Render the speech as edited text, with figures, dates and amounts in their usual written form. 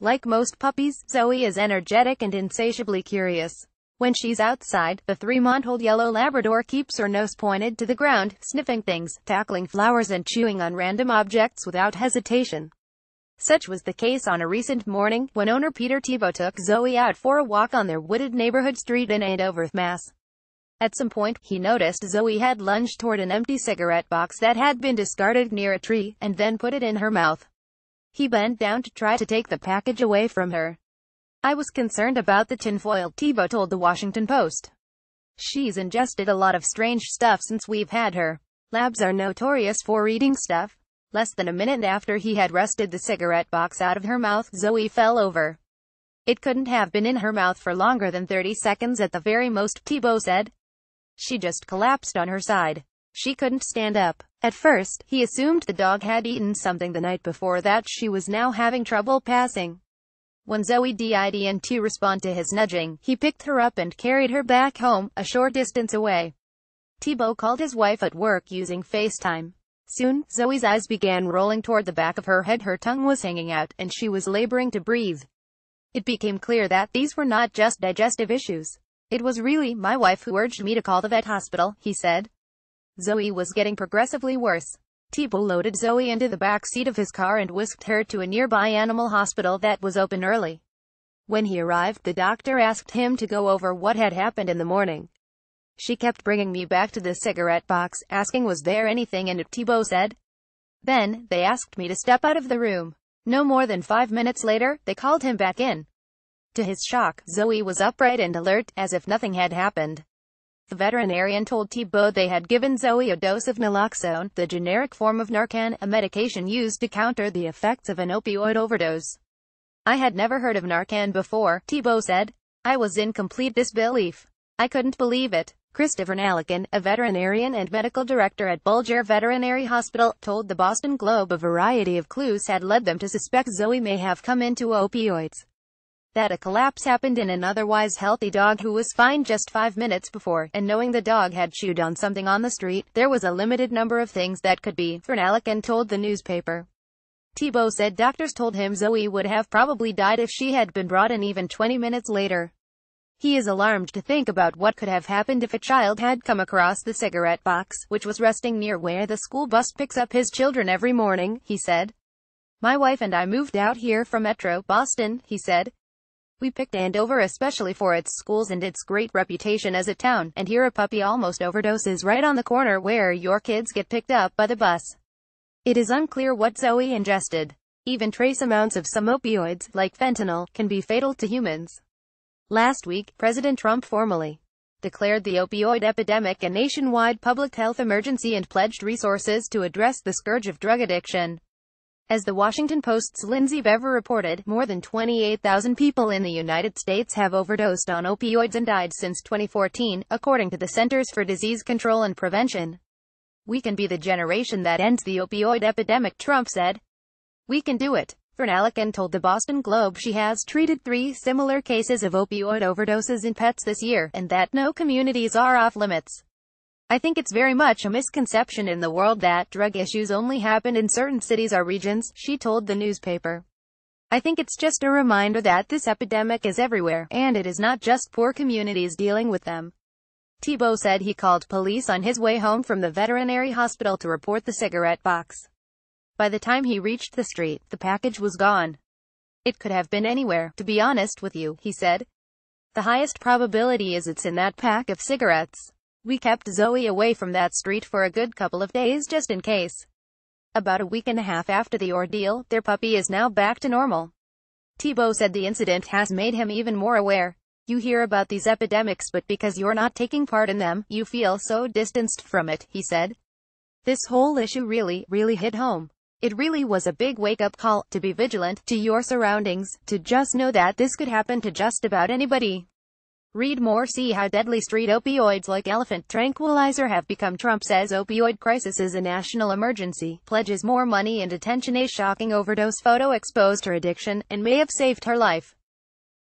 Like most puppies, Zoey is energetic and insatiably curious. When she's outside, the 3-month-old yellow Labrador keeps her nose pointed to the ground, sniffing things, tackling flowers and chewing on random objects without hesitation. Such was the case on a recent morning, when owner Peter Thibault took Zoey out for a walk on their wooded neighborhood street in Andover, Mass. At some point, he noticed Zoey had lunged toward an empty cigarette box that had been discarded near a tree, and then put it in her mouth. He bent down to try to take the package away from her. "I was concerned about the tinfoil," Thibault told the Washington Post. "She's ingested a lot of strange stuff since we've had her. Labs are notorious for eating stuff." Less than a minute after he had wrested the cigarette box out of her mouth, Zoey fell over. "It couldn't have been in her mouth for longer than 30 seconds at the very most," Thibault said. "She just collapsed on her side. She couldn't stand up." At first, he assumed the dog had eaten something the night before that she was now having trouble passing. When Zoey didn't to respond to his nudging, he picked her up and carried her back home, a short distance away. Thibault called his wife at work using FaceTime. Soon, Zoey's eyes began rolling toward the back of her head, her tongue was hanging out, and she was laboring to breathe. It became clear that these were not just digestive issues. "It was really my wife who urged me to call the vet hospital," he said. Zoey was getting progressively worse. Thibault loaded Zoey into the back seat of his car and whisked her to a nearby animal hospital that was open early. When he arrived, the doctor asked him to go over what had happened in the morning. "She kept bringing me back to the cigarette box, asking was there anything in it," Thibault said. "Then, they asked me to step out of the room. No more than 5 minutes later, they called him back in." To his shock, Zoey was upright and alert, as if nothing had happened. The veterinarian told Thibault they had given Zoey a dose of naloxone, the generic form of Narcan, a medication used to counter the effects of an opioid overdose. "I had never heard of Narcan before," Thibault said. "I was in complete disbelief. I couldn't believe it." Christopher Nalikin, a veterinarian and medical director at Bulger Veterinary Hospital, told the Boston Globe a variety of clues had led them to suspect Zoey may have come into opioids. That a collapse happened in an otherwise healthy dog who was fine just 5 minutes before, and knowing the dog had chewed on something on the street, there was a limited number of things that could be, Nalikin told the newspaper. Thibault said doctors told him Zoey would have probably died if she had been brought in even 20 minutes later. He is alarmed to think about what could have happened if a child had come across the cigarette box, which was resting near where the school bus picks up his children every morning, he said. "My wife and I moved out here from Metro Boston," he said. "We picked Andover especially for its schools and its great reputation as a town, and here a puppy almost overdoses right on the corner where your kids get picked up by the bus." It is unclear what Zoey ingested. Even trace amounts of some opioids, like fentanyl, can be fatal to humans. Last week, President Trump formally declared the opioid epidemic a nationwide public health emergency and pledged resources to address the scourge of drug addiction. As the Washington Post's Lindsay Bever reported, more than 28,000 people in the United States have overdosed on opioids and died since 2014, according to the Centers for Disease Control and Prevention. "We can be the generation that ends the opioid epidemic," Trump said. "We can do it." Nalikin told the Boston Globe she has treated 3 similar cases of opioid overdoses in pets this year, and that no communities are off limits. "I think it's very much a misconception in the world that drug issues only happen in certain cities or regions," she told the newspaper. "I think it's just a reminder that this epidemic is everywhere, and it is not just poor communities dealing with them." Thibault said he called police on his way home from the veterinary hospital to report the cigarette box. By the time he reached the street, the package was gone. "It could have been anywhere, to be honest with you," he said. "The highest probability is it's in that pack of cigarettes. We kept Zoey away from that street for a good couple of days just in case." About a week and a half after the ordeal, their puppy is now back to normal. Thibault said the incident has made him even more aware. "You hear about these epidemics, but because you're not taking part in them, you feel so distanced from it," he said. "This whole issue really hit home. It really was a big wake-up call, to be vigilant, to your surroundings, to just know that this could happen to just about anybody." Read more. See how deadly street opioids like elephant tranquilizer have become. Trump says opioid crisis is a national emergency, pledges more money and attention. A shocking overdose photo exposed her addiction, and may have saved her life.